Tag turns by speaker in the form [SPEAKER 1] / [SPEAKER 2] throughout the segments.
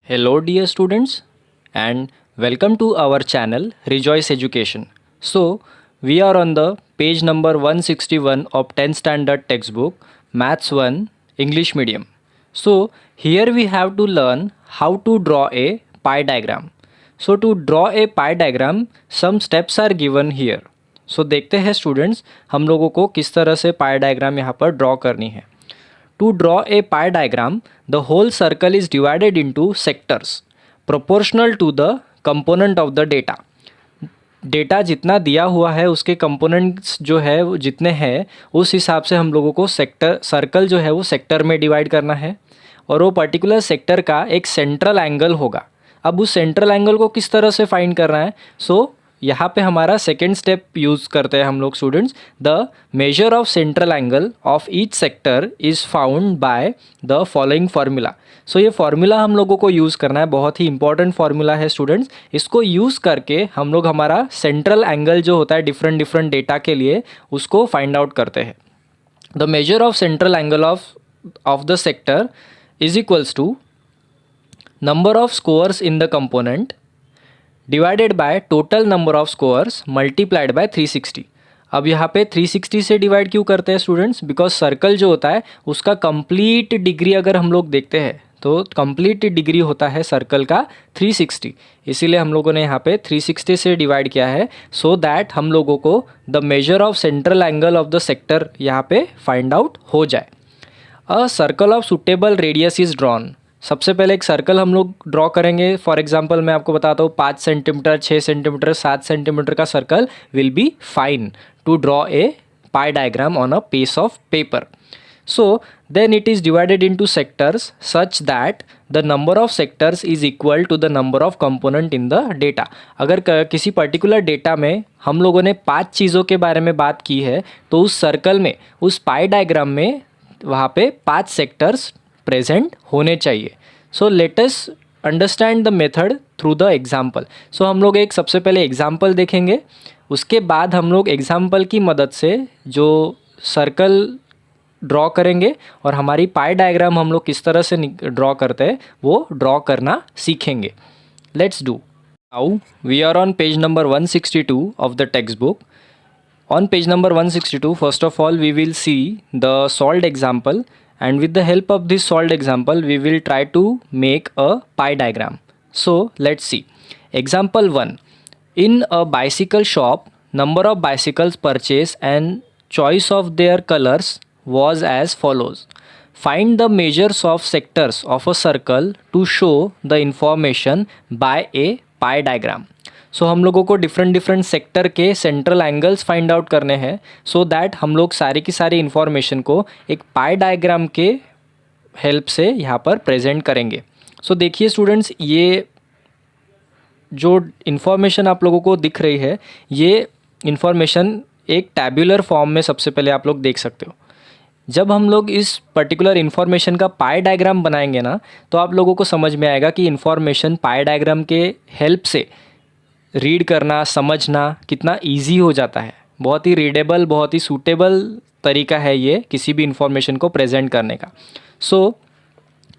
[SPEAKER 1] Hello dear students and welcome to our channel Rejoice Education. So we are on the page number 161 of 10th standard textbook Maths 1 English medium. So here we have to learn how to draw a pie diagram. So to draw a pie diagram some steps are given here. So देखते हैं students हम लोगों को किस तरह से पाई diagram यहाँ पर ड्रॉ करनी है. To draw a pie diagram, the whole circle is divided into sectors proportional to the component of the data. Data जितना दिया हुआ है उसके कंपोनेंट्स जो है वो जितने हैं उस हिसाब से हम लोगों को सर्कल जो है वो सेक्टर में डिवाइड करना है और वो पर्टिकुलर सेक्टर का एक सेंट्रल एंगल होगा. अब उस सेंट्रल एंगल को किस तरह से फाइंड करना है. यहाँ पे हमारा सेकेंड स्टेप यूज़ करते हैं हम लोग students. The measure of central angle of each sector is found by the following formula. So ये फार्मूला हम लोगों को यूज़ करना है. बहुत ही इंपॉर्टेंट फार्मूला है स्टूडेंट्स. इसको यूज़ करके हम लोग हमारा सेंट्रल एंगल जो होता है डिफरेंट डेटा के लिए उसको फाइंड आउट करते हैं. The measure of central angle of the sector is equals to number of scores in the component divided by total number of scores multiplied by 360. अब यहाँ पे 360 से डिवाइड क्यों करते हैं स्टूडेंट्स. बिकॉज सर्कल जो होता है उसका कंप्लीट डिग्री अगर हम लोग देखते हैं तो कंप्लीट डिग्री होता है सर्कल का 360. इसीलिए हम लोगों ने यहाँ पे 360 से डिवाइड किया है सो दैट हम लोगों को the measure of central angle of the sector यहाँ पे फाइंड आउट हो जाए. A circle of suitable radius is drawn. सबसे पहले एक सर्कल हम लोग ड्रॉ करेंगे. फॉर एग्जांपल मैं आपको बताता हूँ 5 सेंटीमीटर 6 सेंटीमीटर 7 सेंटीमीटर का circle will be fine to draw a pie diagram on a piece of paper. So then it is divided into sectors such that the number of sectors is equal to the number of component in the data. अगर किसी particular data में हम लोगों ने 5 चीज़ों के बारे में बात की है तो उस सर्कल में उस पाई डायग्राम में वहाँ पे 5 सेक्टर्स प्रेजेंट होने चाहिए. So let us understand the method through the example. So हम लोग एक सबसे पहले एग्जाम्पल देखेंगे. उसके बाद हम लोग एग्जाम्पल की मदद से जो सर्कल ड्रॉ करेंगे और हमारी पाई डायग्राम हम लोग किस तरह से ड्रॉ करते हैं वो ड्रॉ करना सीखेंगे. Let's do. Now we are on page number 162 of the textbook. On page number 162, first of all, we will see the solved example, and with the help of this solved example, we will try to make a pie diagram. So, let's see. Example 1. In a bicycle shop, number of bicycles purchased and choice of their colors was as follows. Find the measures of sectors of a circle to show the information by a pie diagram. सो हम लोगों को different sector के central angles find out करने हैं so that हम लोग सारी की सारी इन्फॉर्मेशन को एक पाई डायग्राम के हेल्प से यहाँ पर प्रेजेंट करेंगे. सो देखिए स्टूडेंट्स ये जो इन्फॉर्मेशन आप लोगों को दिख रही है ये इन्फॉर्मेशन एक टैब्यूलर फॉर्म में सबसे पहले आप लोग देख सकते हो. जब हम लोग इस पर्टिकुलर इन्फॉर्मेशन का पाई डायग्राम बनाएंगे ना तो आप लोगों को समझ में आएगा कि इन्फॉर्मेशन पाई डायग्राम के हेल्प से रीड करना समझना कितना इजी हो जाता है. बहुत ही रीडेबल बहुत ही सूटेबल तरीका है ये किसी भी इन्फॉर्मेशन को प्रेजेंट करने का. So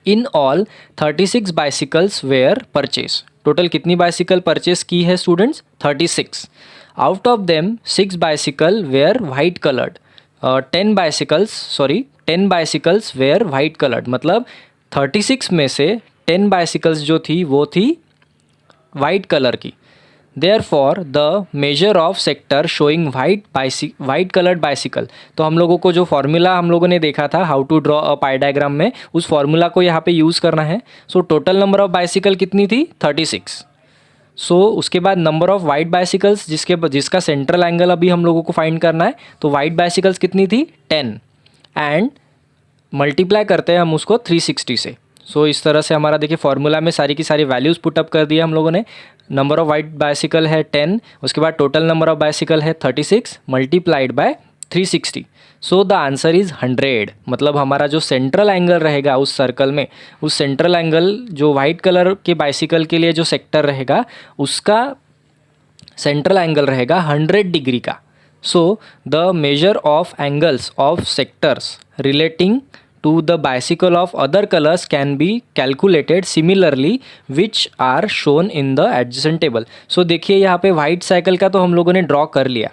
[SPEAKER 1] in all 36 bicycles were purchase. Total कितनी बाइसिकल परचेज की है students 36. Out of them 6 bicycle were white coloured. 10 bicycles were white coloured. मतलब 36 में से 10 बाइसिकल्स जो थी वो थी वाइट कलर की. Therefore, the measure of sector showing white colored bicycle. तो हम लोगों को जो फार्मूला हम लोगों ने देखा था how to draw a pie diagram में उस फार्मूला को यहाँ पे यूज़ करना है. So total number of bicycle कितनी थी 36. सो उसके बाद नंबर ऑफ वाइट बाइसिकल्स जिसका सेंट्रल एंगल अभी हम लोगों को फाइंड करना है तो वाइट बाइसिकल्स कितनी थी 10 एंड मल्टीप्लाई करते हैं हम उसको 360 से. सो इस तरह से हमारा देखिए फार्मूला में सारी की सारी वैल्यूज़ पुटअप कर दिया हम लोगों ने. नंबर ऑफ वाइट बाइसिकल है 10 उसके बाद टोटल नंबर ऑफ बाइसिकल है 36 multiplied by 360. So the answer is 100. मतलब हमारा जो सेंट्रल एंगल रहेगा उस सर्कल में उस सेंट्रल एंगल जो वाइट कलर के बाइसिकल के लिए जो सेक्टर रहेगा उसका सेंट्रल एंगल रहेगा 100 डिग्री का. So the measure of angles of sectors relating to the bicycle of other colors can be calculated similarly which are shown in the adjacent table. So देखिए यहाँ पे वाइट साइकिल का तो हम लोगों ने ड्रॉ कर लिया.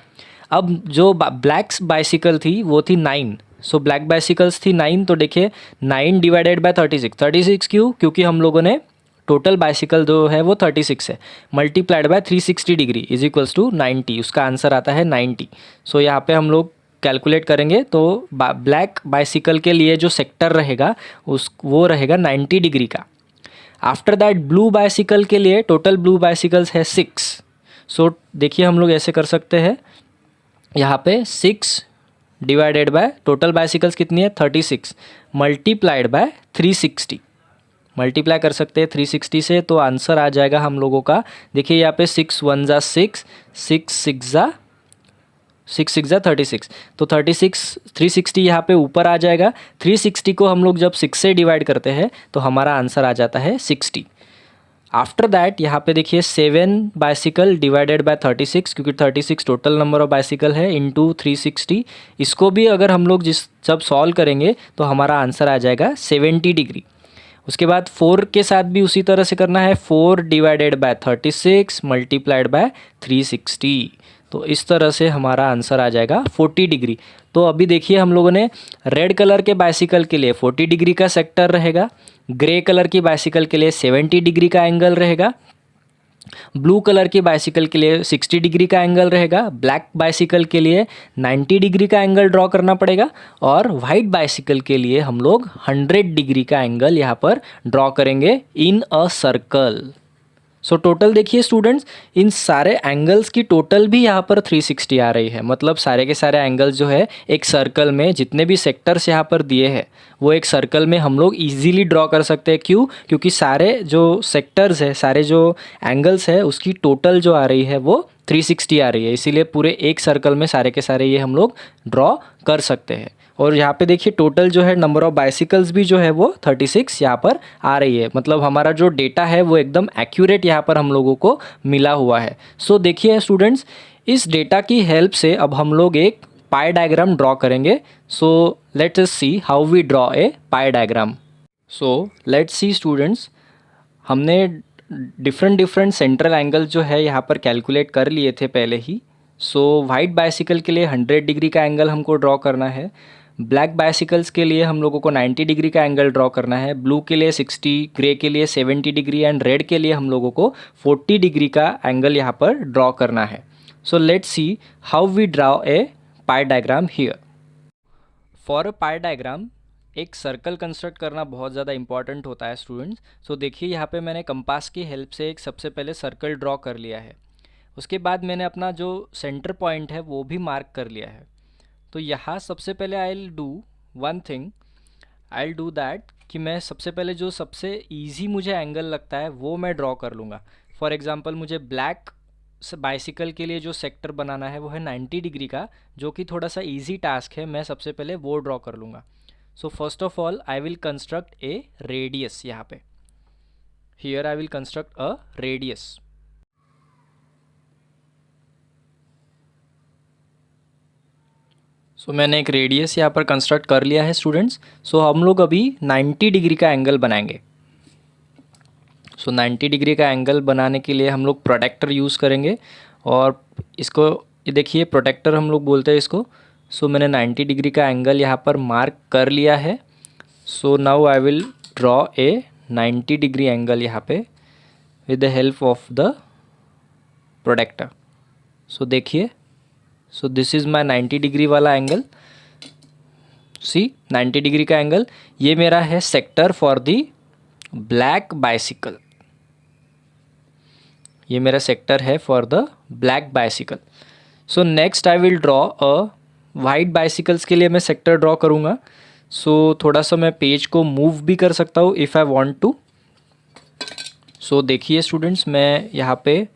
[SPEAKER 1] अब जो ब्लैक बाइसिकल थी वो थी 9. सो ब्लैक बाइसिकल्स थी 9. तो देखिए 9 डिवाइडेड बाय 36. 36 क्यों? क्योंकि हम लोगों ने टोटल बाइसिकल जो है वो 36 है, multiplied by 360 degree is equals to 90. उसका आंसर आता है 90. सो यहाँ पे हम लोग कैलकुलेट करेंगे तो ब्लैक बाइसिकल के लिए जो सेक्टर रहेगा वो रहेगा 90 डिग्री का. आफ्टर दैट ब्लू बाइसिकल के लिए टोटल ब्लू बाइसिकल्स है 6. सो देखिए हम लोग ऐसे कर सकते हैं, यहाँ पे 6 डिवाइडेड बाय टोटल बाइसिकल्स कितनी है 36 मल्टीप्लाइड बाय 360. मल्टीप्लाई कर सकते हैं 360 से तो आंसर आ जाएगा हम लोगों का. देखिए यहाँ पे 6 1 जा 6, 6 6 जा 36. तो 36 360 यहाँ पे ऊपर आ जाएगा. 360 को हम लोग जब 6 से डिवाइड करते हैं तो हमारा आंसर आ जाता है 60. आफ्टर दैट यहाँ पे देखिए 7 बाइसिकल डिवाइडेड बाय 36, क्योंकि 36 टोटल नंबर ऑफ बाइसिकल है इंटू 360. इसको भी अगर हम लोग जब सॉल्व करेंगे तो हमारा आंसर आ जाएगा 70 डिग्री. उसके बाद 4 के साथ भी उसी तरह से करना है. 4 डिवाइडेड बाय 36 मल्टीप्लाइड बाय 360. तो इस तरह से हमारा आंसर आ जाएगा 40 डिग्री. तो अभी देखिए हम लोगों ने रेड कलर के बाइसिकल के लिए 40 डिग्री का सेक्टर रहेगा, ग्रे कलर की बाइसिकल के लिए 70 डिग्री का एंगल रहेगा, ब्लू कलर की बाइसिकल के लिए 60 डिग्री का एंगल रहेगा, ब्लैक बाइसिकल के लिए 90 डिग्री का एंगल ड्रॉ करना पड़ेगा, और वाइट बाइसिकल के लिए हम लोग 100 डिग्री का एंगल यहाँ पर ड्रॉ करेंगे इन अ सर्कल. सो टोटल देखिए स्टूडेंट्स, इन सारे एंगल्स की टोटल भी यहाँ पर 360 आ रही है. मतलब सारे के सारे एंगल्स जो है एक सर्कल में जितने भी सेक्टर्स यहाँ पर दिए हैं वो एक सर्कल में हम लोग इजीली ड्रॉ कर सकते हैं. क्यों? क्योंकि सारे जो सेक्टर्स है, सारे जो एंगल्स है उसकी टोटल जो आ रही है वो 360 आ रही है. इसीलिए पूरे एक सर्कल में सारे के सारे ये हम लोग ड्रॉ कर सकते हैं. और यहाँ पे देखिए टोटल जो है नंबर ऑफ़ बाइसिकल्स भी जो है वो 36 यहाँ पर आ रही है. मतलब हमारा जो डेटा है वो एकदम एक्यूरेट यहाँ पर हम लोगों को मिला हुआ है. सो देखिए स्टूडेंट्स, इस डेटा की हेल्प से अब हम लोग एक पाई डायग्राम ड्रॉ करेंगे. So let us see how we draw a pie diagram. So let's see students, हमने डिफरेंट सेंट्रल एंगल जो है यहाँ पर कैलकुलेट कर लिए थे पहले ही. सो वाइट बाइसिकल के लिए 100 डिग्री का एंगल हमको ड्रॉ करना है, ब्लैक बाइसिकल्स के लिए हम लोगों को 90 डिग्री का एंगल ड्रॉ करना है, ब्लू के लिए 60, ग्रे के लिए 70 डिग्री एंड रेड के लिए हम लोगों को 40 डिग्री का एंगल यहाँ पर ड्रॉ करना है. So let's see how we draw a pie diagram here. For a pie diagram एक सर्कल कंस्ट्रक्ट करना बहुत ज़्यादा इंपॉर्टेंट होता है स्टूडेंट्स. सो देखिए यहाँ पे मैंने कंपास की हेल्प से एक सबसे पहले सर्कल ड्रॉ कर लिया है. उसके बाद मैंने अपना जो सेंटर पॉइंट है वो भी मार्क कर लिया है. तो यहाँ सबसे पहले I will do one thing, I will do that कि मैं सबसे पहले जो सबसे ईजी मुझे एंगल लगता है वो मैं ड्रॉ कर लूँगा. फॉर एग्जांपल मुझे ब्लैक बाइसिकल के लिए जो सेक्टर बनाना है वो है 90 डिग्री का, जो कि थोड़ा सा ईजी टास्क है. मैं सबसे पहले वो ड्रॉ कर लूँगा. So first of all I will construct a radius. यहाँ पे here I will construct a radius. So मैंने एक रेडियस यहाँ पर कंस्ट्रक्ट कर लिया है स्टूडेंट्स. सो हम लोग अभी 90 डिग्री का एंगल बनाएंगे. सो 90 डिग्री का एंगल बनाने के लिए हम लोग प्रोटेक्टर यूज़ करेंगे, और इसको ये देखिए प्रोटेक्टर हम लोग बोलते हैं इसको. सो मैंने 90 डिग्री का एंगल यहाँ पर मार्क कर लिया है. So now I will draw a 90 degree angle यहाँ पे with the help of the protractor. So देखिए, so this is my 90 degree वाला एंगल. सी 90 डिग्री का एंगल, ये मेरा है sector for the black bicycle. ये मेरा सेक्टर है for the black bicycle. So next I will draw a white bicycles के लिए मैं सेक्टर ड्रॉ करूँगा. सो थोड़ा सा मैं पेज को मूव भी कर सकता हूँ इफ़ आई वांट टू. सो देखिए स्टूडेंट्स, मैं यहाँ पे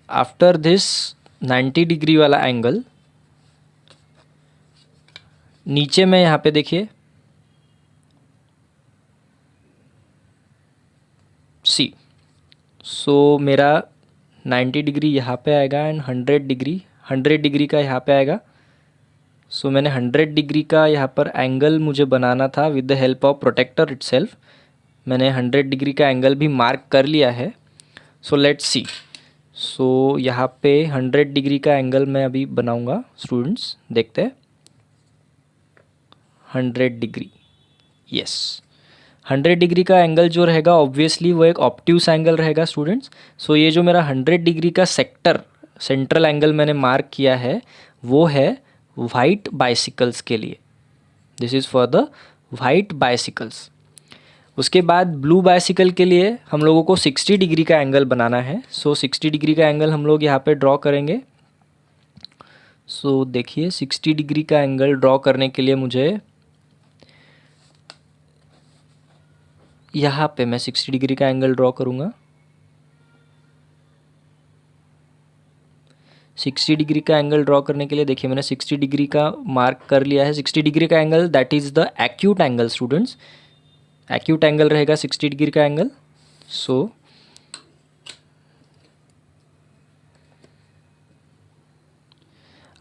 [SPEAKER 1] आफ्टर दिस 90 डिग्री वाला एंगल नीचे में यहाँ पे देखिए सी. सो मेरा 90 डिग्री यहाँ पे आएगा एंड 100 डिग्री का यहाँ पे आएगा. सो मैंने 100 डिग्री का यहाँ पर एंगल मुझे बनाना था with the help of protractor itself. मैंने 100 डिग्री का एंगल भी मार्क कर लिया है। सो लेट्स सी। सो यहाँ पे 100 डिग्री का एंगल मैं अभी बनाऊंगा स्टूडेंट्स, देखते हैं। 100 डिग्री, यस। 100 डिग्री का एंगल जो रहेगा ऑब्वियसली वो एक ऑब्ट्यूस एंगल रहेगा स्टूडेंट्स। सो ये जो मेरा 100 डिग्री का सेंट्रल एंगल मैंने मार्क किया है वो है वाइट बाइसिकल्स के लिए। This is for the white bicycles. उसके बाद ब्लू बाइसिकल के लिए हम लोगों को 60 डिग्री का एंगल बनाना है। सो 60 डिग्री का एंगल हम लोग यहाँ पे ड्रॉ करेंगे। सो देखिए 60 डिग्री का एंगल ड्रॉ करने के लिए मुझे यहाँ पे मैं 60 डिग्री का एंगल ड्रॉ करूँगा। 60 डिग्री का एंगल ड्रॉ करने के लिए देखिए मैंने 60 डिग्री का मार्क कर लिया है। 60 डिग्री का angle that is the acute angle students. Acute angle रहेगा 60 डिग्री का एंगल। सो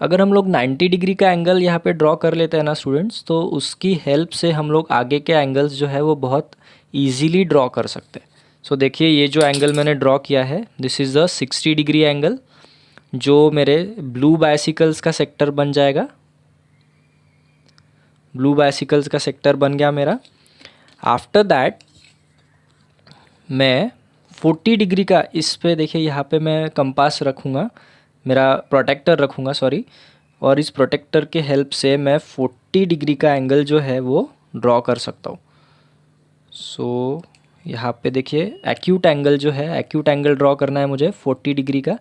[SPEAKER 1] अगर हम लोग 90 डिग्री का एंगल यहाँ पे ड्रॉ कर लेते हैं ना स्टूडेंट्स, तो उसकी हेल्प से हम लोग आगे के एंगल्स जो है वो बहुत ईजीली ड्रॉ कर सकते हैं। सो देखिए ये जो एंगल मैंने ड्रॉ किया है this is the 60 degree angle जो मेरे ब्लू बाइसिकल्स का सेक्टर बन जाएगा। ब्लू बाइसिकल्स का सेक्टर बन गया मेरा। आफ्टर दैट मैं 40 डिग्री का इस पे देखिए यहाँ पे मैं कंपास रखूँगा, मेरा प्रोटेक्टर रखूँगा सॉरी, और इस प्रोटेक्टर के हेल्प से मैं 40 डिग्री का एंगल जो है वो ड्रॉ कर सकता हूँ। सो यहाँ पे देखिए एक्यूट एंगल जो है, एक्यूट एंगल ड्रॉ करना है मुझे 40 डिग्री का।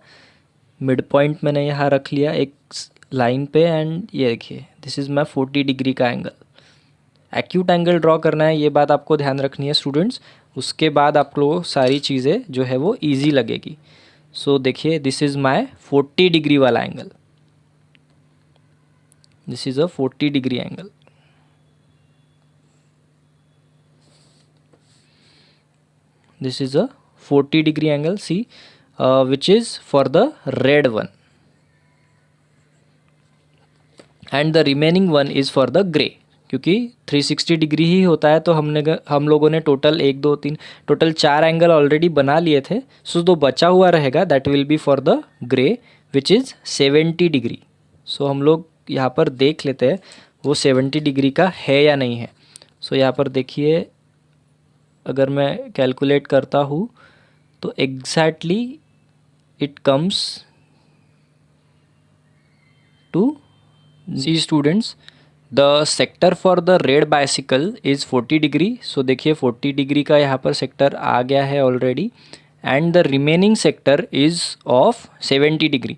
[SPEAKER 1] मिड पॉइंट मैंने यहाँ रख लिया एक लाइन पे एंड ये देखिए दिस इज़ माई 40 डिग्री का एंगल। एक्यूट एंगल ड्रॉ करना है, ये बात आपको ध्यान रखनी है स्टूडेंट्स। उसके बाद आप लोगों सारी चीज़ें जो है वो ईजी लगेगी। सो देखिए दिस इज़ माई 40 डिग्री वाला angle. This is a 40 degree angle. This is a 40 degree angle, see, which is for the red one, and the remaining one is for the gray। क्योंकि 360 degree ही होता है तो हम लोगों ने total 1 2 3 total 4 angle already बना लिए थे। सो जो बचा हुआ रहेगा that will be for the grey which is 70 degree. So हम लोग यहाँ पर देख लेते हैं वो 70 डिग्री का है या नहीं है। सो यहाँ पर देखिए अगर मैं कैलकुलेट करता हूँ तो exactly it comes to see students the sector for the red bicycle is 40 degree. So देखिए 40 डिग्री का यहाँ पर सेक्टर आ गया है already and the remaining sector is of 70 degree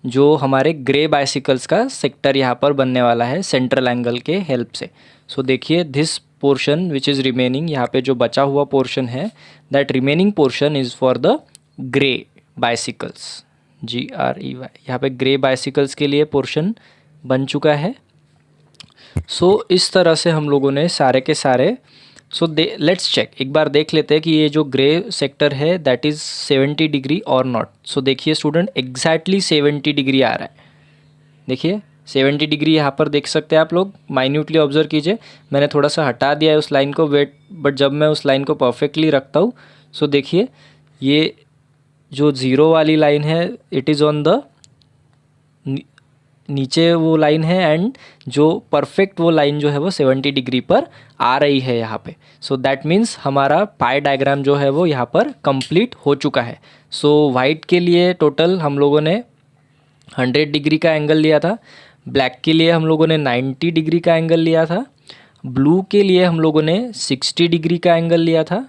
[SPEAKER 1] जो हमारे ग्रे बाइसिकल्स का सेक्टर यहाँ पर बनने वाला है सेंट्रल एंगल के हेल्प से। सो देखिए this portion which is remaining, यहाँ पे जो बचा हुआ पोर्शन है that remaining portion is for the grey bicycles, GREY। यहाँ पे ग्रे बाइसिकल्स के लिए पोर्शन बन चुका है। सो इस तरह से हम लोगों ने सारे के सारे लेट्स चेक, एक बार देख लेते हैं कि ये जो ग्रे सेक्टर है दैट इज़ 70 डिग्री और नॉट। सो देखिए स्टूडेंट एग्जैक्टली 70 डिग्री आ रहा है। देखिए 70 डिग्री यहाँ पर देख सकते हैं आप लोग, माइन्यूटली ऑब्जर्व कीजिए। मैंने थोड़ा सा हटा दिया है उस लाइन को बट जब मैं उस लाइन को परफेक्टली रखता हूँ सो देखिए ये जो ज़ीरो वाली लाइन है इट इज़ ऑन द नीचे वो लाइन है एंड जो परफेक्ट वो लाइन जो है वो 70 डिग्री पर आ रही है यहाँ पे। सो दैट मीन्स हमारा पाई डायग्राम जो है वो यहाँ पर कंप्लीट हो चुका है। सो वाइट के लिए टोटल हम लोगों ने 100 डिग्री का एंगल लिया था, ब्लैक के लिए हम लोगों ने 90 डिग्री का एंगल लिया था, ब्लू के लिए हम लोगों ने 60 डिग्री का एंगल लिया था,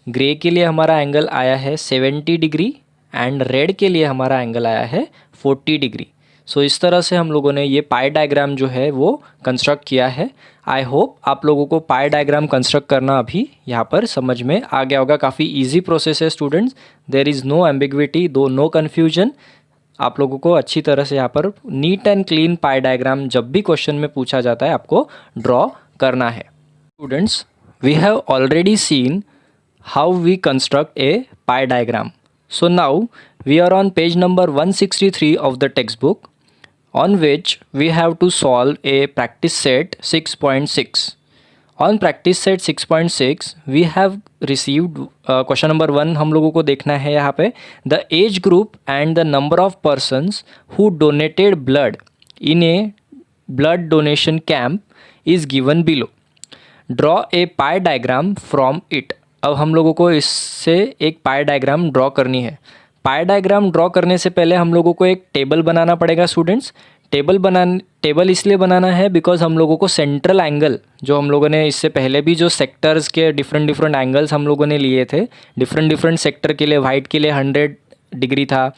[SPEAKER 1] ग्रे के लिए हमारा एंगल आया है 70 डिग्री एंड रेड के लिए हमारा एंगल आया है 40 डिग्री। सो इस तरह से हम लोगों ने ये पाई डायग्राम जो है वो कंस्ट्रक्ट किया है। आई होप आप लोगों को पाई डायग्राम कंस्ट्रक्ट करना अभी यहाँ पर समझ में आ गया होगा। काफ़ी इजी प्रोसेस है students, there is no ambiguity, no confusion. आप लोगों को अच्छी तरह से यहाँ पर neat and clean pie diagram जब भी क्वेश्चन में पूछा जाता है आपको ड्रॉ करना है। Students we have already seen how we construct a pie diagram. So now we are on page number 163 of the textbook. on which we have to solve a practice set 6.6. On practice set 6.6 we have received question number 1 हम लोगों को देखना है यहाँ पे the age group and the number of persons who donated blood in a blood donation camp is given below. Draw a pie diagram from it. अब हम लोगों को इससे एक पाई डायग्राम ड्रॉ करनी है. पाई डायग्राम ड्रॉ करने से पहले हम लोगों को एक टेबल बनाना पड़ेगा स्टूडेंट्स. टेबल इसलिए बनाना है बिकॉज हम लोगों को सेंट्रल एंगल जो हम लोगों ने इससे पहले भी जो सेक्टर्स के डिफरेंट एंगल्स हम लोगों ने लिए थे, डिफरेंट सेक्टर के लिए वाइट के लिए 100 डिग्री था,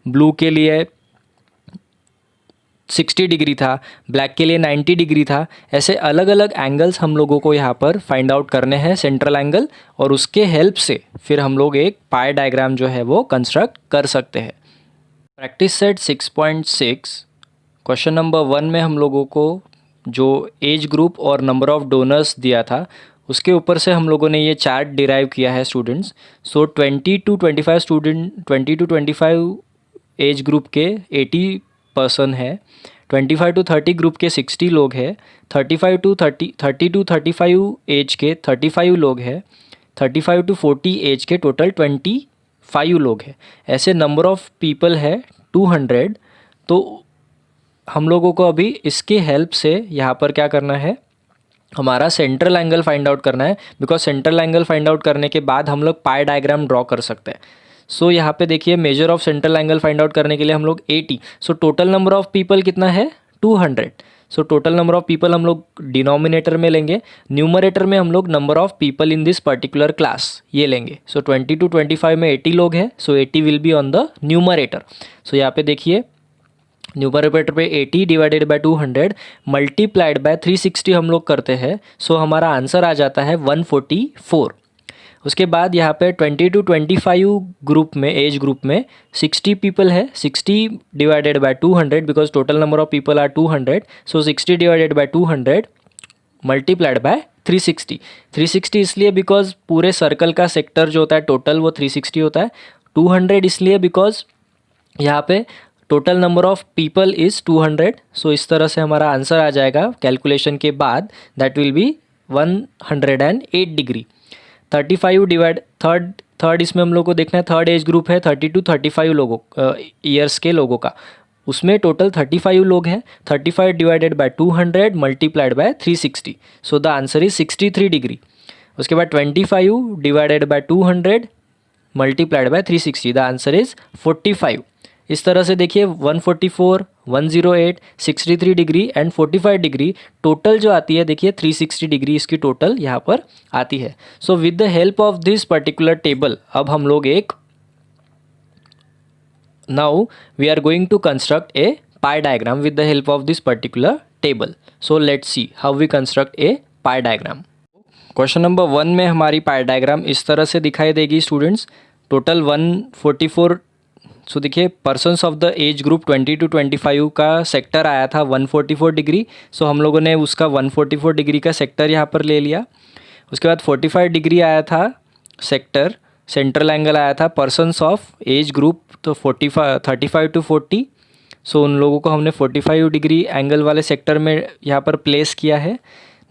[SPEAKER 1] ब्लू के लिए 60 डिग्री था, ब्लैक के लिए 90 डिग्री था. ऐसे अलग अलग एंगल्स हम लोगों को यहाँ पर फाइंड आउट करने हैं सेंट्रल एंगल, और उसके हेल्प से फिर हम लोग एक पाई डायग्राम जो है वो कंस्ट्रक्ट कर सकते हैं. प्रैक्टिस सेट 6.6 क्वेश्चन नंबर 1 में हम लोगों को जो एज ग्रुप और नंबर ऑफ डोनर्स दिया था उसके ऊपर से हम लोगों ने ये चार्ट डिराइव किया है students. So 20 to 25 age group के 80 पर्सन है, 25 to 30 ग्रुप के 60 लोग हैं, 30 to 35 एज के 35 लोग हैं, 35 to 40 एज के टोटल 25 लोग हैं. ऐसे नंबर ऑफ़ पीपल है 200. तो हम लोगों को अभी इसके हेल्प से यहाँ पर क्या करना है, हमारा सेंट्रल एंगल फाइंड आउट करना है. Because central angle find out करने के बाद हम लोग पाई डायग्राम ड्रॉ कर सकते हैं. सो यहाँ पे देखिए major of central angle find out करने के लिए हम लोग 80. सो टोटल नंबर ऑफ पीपल कितना है 200. सो टोटल नंबर ऑफ पीपल हम लोग डिनोमिनेटर में लेंगे, न्यूमरेटर में हम लोग number of people in this particular class ये लेंगे. सो 20 to 25 में 80 लोग हैं, so 80 will be on the numerator. So यहाँ पे देखिए न्यूमरेटर पे 80 डिवाइडेड बाय 200 मल्टीप्लाइड बाय 360 हम लोग करते हैं. सो हमारा आंसर आ जाता है 144. उसके बाद यहाँ पे 20 to 25 ग्रुप में एज ग्रुप में 60 पीपल है, 60 divided by 200 because total number of people are 200. So 60 divided by 200 multiplied by 360. 360 इसलिए बिकॉज पूरे सर्कल का सेक्टर जो होता है टोटल वो 360 होता है. 200 इसलिए बिकॉज यहाँ पे total number of people is 200. सो इस तरह से हमारा आंसर आ जाएगा कैलकुलेशन के बाद, that will B 108 degree. 35 divide third इसमें हम लोग को देखना है, थर्ड एज ग्रुप है 30 to 35 लोगों ईयर्स के लोगों का, उसमें टोटल 35 लोग हैं. 35 divided by 200 multiplied by 360. So the answer is 63 degree. उसके बाद 25 divided by 200 multiplied by 360, the answer is 45. इस तरह से देखिए 144, 108, 63 डिग्री एंड 45 डिग्री टोटल जो आती है देखिए 360 डिग्री इसकी टोटल यहाँ पर आती है. So with the help of this particular table अब हम लोग एक now we are going to construct a pie diagram with the help of this particular table. So let's see how we construct a pie diagram. Question number 1 में हमारी पाई diagram इस तरह से दिखाई देगी स्टूडेंट्स. टोटल 144. सो देखिए persons of the age group 20 to 25 का sector आया था 144 डिग्री. सो हम लोगों ने उसका 144 डिग्री का सेक्टर यहाँ पर ले लिया. उसके बाद 45 डिग्री आया था सेक्टर, सेंट्रल एंगल आया था पर्सन्स ऑफ एज ग्रुप तो 35 to 40. सो उन लोगों को हमने 45 डिग्री एंगल वाले सेक्टर में यहाँ पर प्लेस किया है.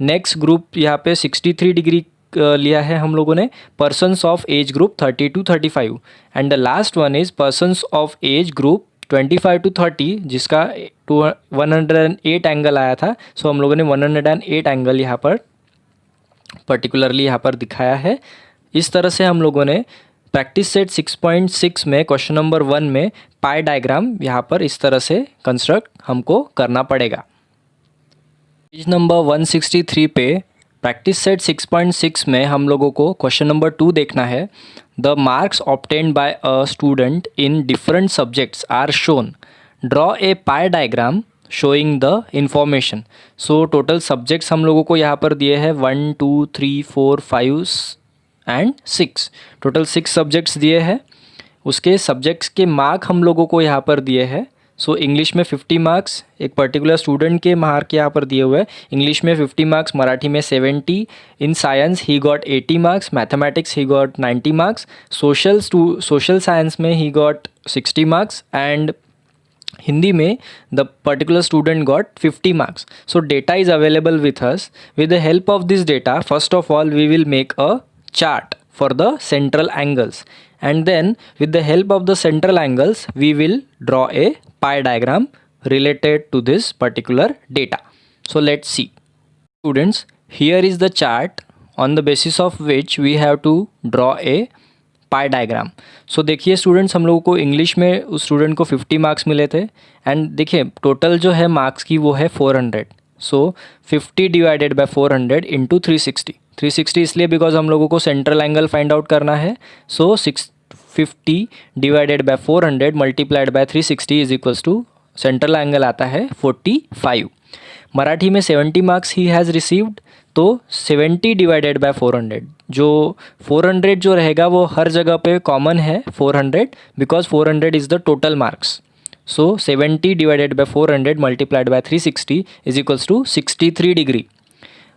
[SPEAKER 1] नेक्स्ट ग्रुप यहाँ पे 63 डिग्री लिया है हम लोगों ने persons of age group 30 to 35. And the last one is persons of age group 25 to 30 जिसका 108 एंगल आया था. सो हम लोगों ने 108 एंगल यहाँ पर पर्टिकुलरली यहाँ पर दिखाया है. इस तरह से हम लोगों ने प्रैक्टिस सेट 6.6 में क्वेश्चन नंबर 1 में पाई डायग्राम यहाँ पर इस तरह से कंस्ट्रक्ट हमको करना पड़ेगा. पेज नंबर 163 पे प्रैक्टिस सेट 6.6 में हम लोगों को क्वेश्चन नंबर 2 देखना है. The marks obtained by a student in different subjects are shown. Draw a pie diagram showing the information. So total subjects हम लोगों को यहाँ पर दिए हैं 1 2 3 4 5 एंड 6. टोटल 6 सब्जेक्ट्स दिए हैं. उसके सब्जेक्ट्स के मार्क हम लोगों को यहाँ पर दिए हैं. सो इंग्लिश में 50 मार्क्स एक पर्टिकुलर स्टूडेंट के मार्क यहाँ पर दिए हुए हैं. इंग्लिश में 50 मार्क्स, मराठी में 70, in science he got 80 marks, mathematics he got 90 marks, social science में he got 60 marks and Hindi में the particular student got 50 marks. So data is available with us. With the help of this data, first of all we will make a chart for the central angles, and then with the help of the central angles we will draw a pie diagram related to this particular data. So let's see. Students, here is the chart on the basis of which we have to draw a pie diagram. So देखिए students, हम लोगों को English में उस student को 50 marks मिले थे, and देखिए टोटल जो है मार्क्स की वो है 400. सो 50 डिवाइडेड बाय 400 इंटू 360. 360 इसलिए बिकॉज हम लोगों को सेंट्रल एंगल फाइंड आउट करना है. So 650 divided by 400 multiplied by 360 is equals to central angle आता है 45. मराठी में 70 मार्क्स ही हैज़ रिसीव्ड, तो 70 डिवाइडेड बाय 400, जो 400 जो रहेगा वो हर जगह पे कॉमन है 400, because 400 is the total marks. So 70 divided by 400 multiplied by 360 is equals to 63 degree.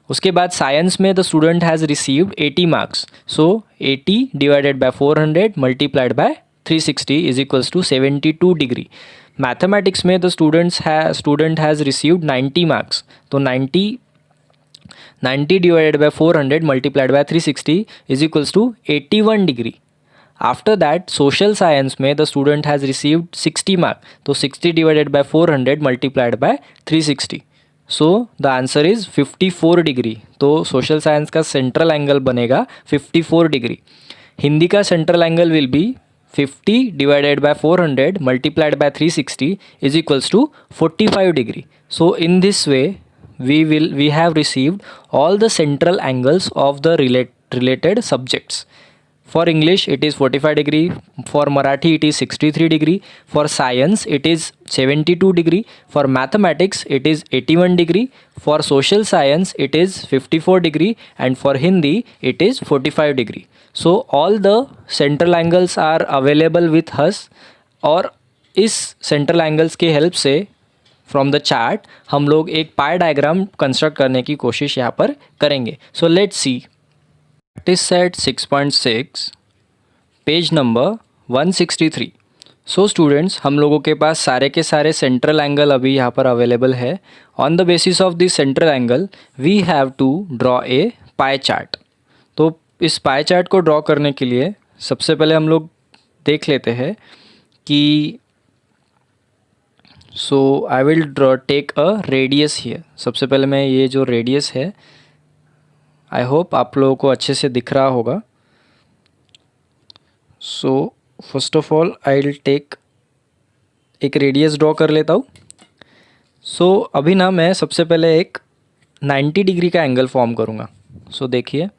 [SPEAKER 1] उसके बाद साइंस में the student has received 80 marks. So 80 divided by 400 multiplied by 360 is equals to 72 degree. Mathematics में the student has received 90 marks. तो 90 divided by 400 multiplied by 360 is equals to 81 degree. After that social science में the student has received 60 marks. तो 60 divided by 400 multiplied by 360. So the answer is 54 degree. तो social science का central angle बनेगा 54 degree. Hindi का central angle will be 50 divided by 400 multiplied by 360 is equals to 45 degree. So in this way we have received all the central angles of the related subjects. For English it is 45 degree, for Marathi it is 63 degree, for science it is 72 degree, for mathematics it is 81 degree, for social science it is 54 degree, and for Hindi it is 45 degree. So all the central angles are available with us, और इस central angles के help से from the chart हम लोग एक पाई diagram construct करने की कोशिश यहाँ पर करेंगे. So let's C. Practice set 6.6 page number 163. So students, हम लोगों के पास सारे के सारे सेंट्रल एंगल अभी यहाँ पर अवेलेबल है. On the basis of this central angle we have to draw a pie chart. तो इस पाई चार्ट को ड्रॉ करने के लिए सबसे पहले हम लोग देख लेते हैं कि so I will draw take a radius here. सबसे पहले मैं ये जो रेडियस है, आई होप आप लोगों को अच्छे से दिख रहा होगा. So first of all I will take एक रेडियस ड्रॉ कर लेता हूँ. सो अभी ना मैं सबसे पहले एक 90 डिग्री का एंगल फॉर्म करूँगा. सो देखिए,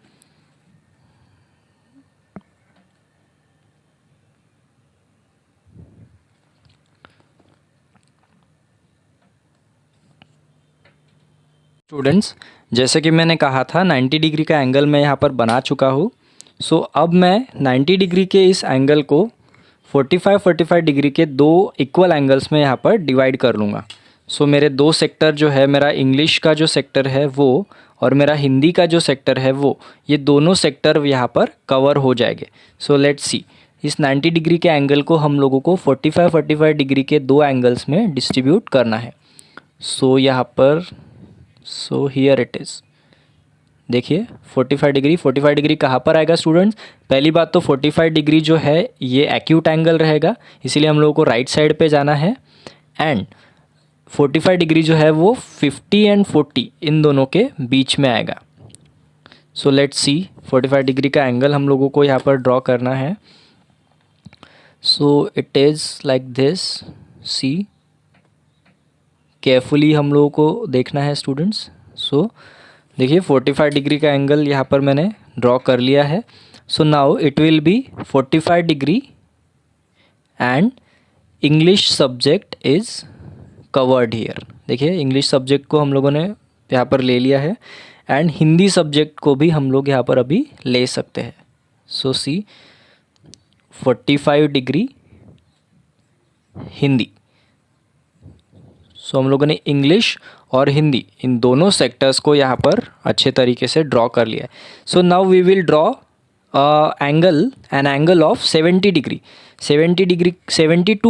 [SPEAKER 1] स्टूडेंट्स, जैसे कि मैंने कहा था 90 डिग्री का एंगल मैं यहाँ पर बना चुका हूँ. सो अब मैं 90 डिग्री के इस एंगल को 45 डिग्री के दो इक्वल एंगल्स में यहाँ पर डिवाइड कर लूँगा. सो मेरे दो सेक्टर जो है, मेरा इंग्लिश का जो सेक्टर है वो और मेरा हिंदी का जो सेक्टर है वो, ये दोनों सेक्टर यहाँ पर कवर हो जाएंगे. सो लेट्स सी. इस 90 डिग्री के एंगल को हम लोगों को 45 डिग्री के दो एंगल्स में डिस्ट्रीब्यूट करना है. सो यहाँ पर सो हियर इट इज़. देखिए 45 डिग्री कहाँ पर आएगा स्टूडेंट्स? पहली बात तो 45 डिग्री जो है ये एक्यूट एंगल रहेगा, इसीलिए हम लोगों को राइट साइड पे जाना है. एंड 45 डिग्री जो है वो 50 एंड 40 इन दोनों के बीच में आएगा. So let's see. 45 डिग्री का एंगल हम लोगों को यहाँ पर ड्रॉ करना है. So it is like this. See, carefully हम लोगों को देखना है स्टूडेंट्स. सो देखिए 45 डिग्री का एंगल यहाँ पर मैंने ड्रॉ कर लिया है. So now it will be 45 degree and English subject is covered here. देखिए इंग्लिश सब्जेक्ट को हम लोगों ने यहाँ पर ले लिया है, एंड हिंदी सब्जेक्ट को भी हम लोग यहाँ पर अभी ले सकते हैं. सो सी, 45 डिग्री हिंदी. सो हम लोगों ने इंग्लिश और हिंदी इन दोनों सेक्टर्स को यहाँ पर अच्छे तरीके से ड्रॉ कर लिया है. So now we will draw an angle of 70 degree 72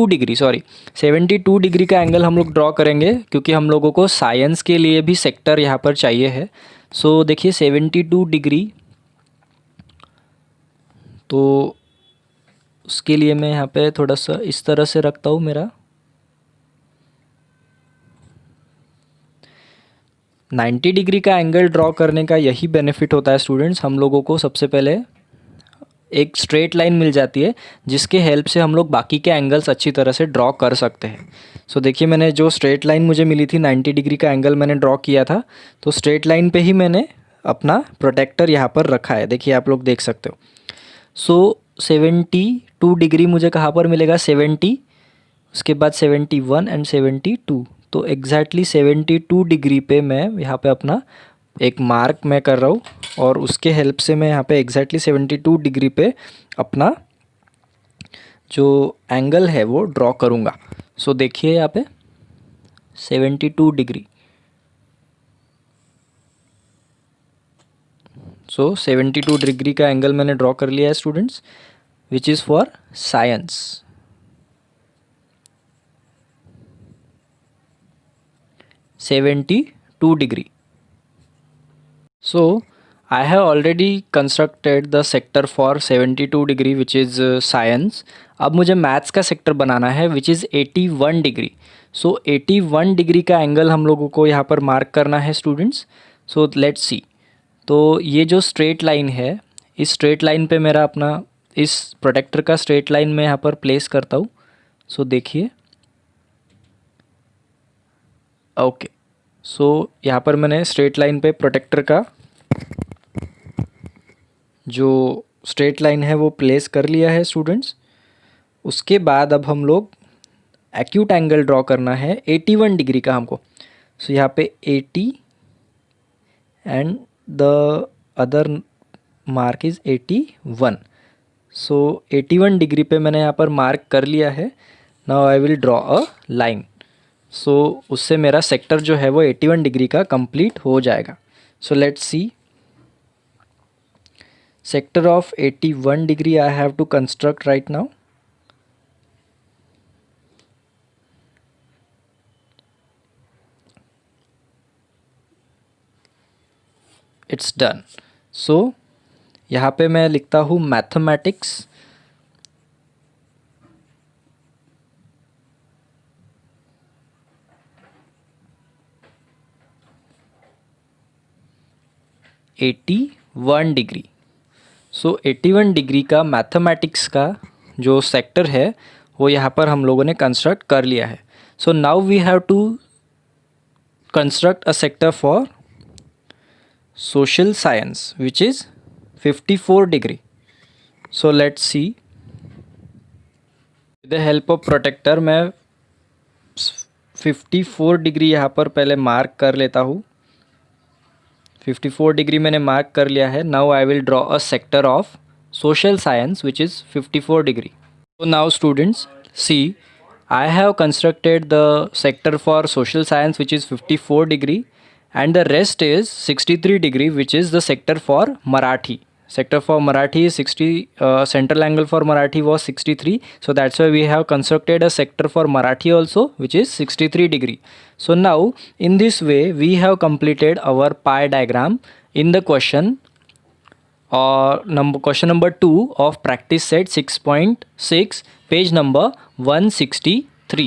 [SPEAKER 1] degree 72 degree का एंगल हम लोग ड्रॉ करेंगे, क्योंकि हम लोगों को साइंस के लिए भी सेक्टर यहाँ पर चाहिए है। सो देखिए 72 डिग्री, तो उसके लिए मैं यहाँ पे थोड़ा सा इस तरह से रखता हूँ। मेरा 90 डिग्री का एंगल ड्रॉ करने का यही बेनिफिट होता है स्टूडेंट्स। हम लोगों को सबसे पहले एक स्ट्रेट लाइन मिल जाती है, जिसके हेल्प से हम लोग बाकी के एंगल्स अच्छी तरह से ड्रॉ कर सकते हैं। सो देखिए मैंने जो स्ट्रेट लाइन मुझे मिली थी 90 डिग्री का एंगल मैंने ड्रॉ किया था, तो स्ट्रेट लाइन पे ही मैंने अपना प्रोटेक्टर यहाँ पर रखा है, देखिए आप लोग देख सकते हो। सो 72 डिग्री मुझे कहाँ पर मिलेगा, 70, उसके बाद 71 एंड 72, तो एग्जैक्टली 72 डिग्री पे मैं यहाँ पे अपना एक मार्क मैं कर रहा हूँ, और उसके हेल्प से मैं यहाँ पे एग्जैक्टली 72 डिग्री पे अपना जो एंगल है वो ड्रॉ करूँगा। सो देखिए यहाँ पे 72 डिग्री, सो 72 डिग्री का एंगल मैंने ड्रॉ कर लिया है students, which is for science. 72 degree. So I have already constructed the sector for 72 degree which is science. अब मुझे मैथ्स का सेक्टर बनाना है which is 81 degree. So 81 degree का एंगल हम लोगों को यहाँ पर मार्क करना है स्टूडेंट्स। सो लेट्स सी, तो ये जो स्ट्रेट लाइन है, इस स्ट्रेट लाइन पे मेरा अपना इस प्रोटेक्टर का स्ट्रेट लाइन मैं यहाँ पर प्लेस करता हूँ। सो देखिए ओके, सो यहाँ पर मैंने स्ट्रेट लाइन पे प्रोटेक्टर का जो स्ट्रेट लाइन है वो प्लेस कर लिया है स्टूडेंट्स। उसके बाद अब हम लोग एक्यूट एंगल ड्रॉ करना है 81 डिग्री का हमको। सो यहाँ पे 80 and the other mark is 81। So 81 degree पे मैंने यहाँ पर मार्क कर लिया है। Now I will draw a line. So उससे मेरा सेक्टर जो है वो 81 डिग्री का कंप्लीट हो जाएगा। So let's see, sector of 81 degree I have to construct right now. It's done. So यहाँ पे मैं लिखता हूँ मैथमेटिक्स (81 डिग्री। सो 81 डिग्री का मैथमेटिक्स का जो सेक्टर है वो यहाँ पर हम लोगों ने कंस्ट्रक्ट कर लिया है। So now we have to construct a sector for social science which is 54 degree. So let's see, with the help of protractor मैं 54 डिग्री यहाँ पर पहले मार्क कर लेता हूँ। 54 डिग्री मैंने मार्क कर लिया है। Now I will draw a sector of social science which is 54 degree. So now students see, I have constructed the sector for social science which is 54 degree, and the rest is 63 degree which is the sector for Marathi. Sector for Marathi is 60, central angle for Marathi was 63, so that's why we have constructed a sector for Marathi also which is 63 degree. So now in this way we have completed our pie diagram in the question question number 2 of practice set 6.6, page number 163.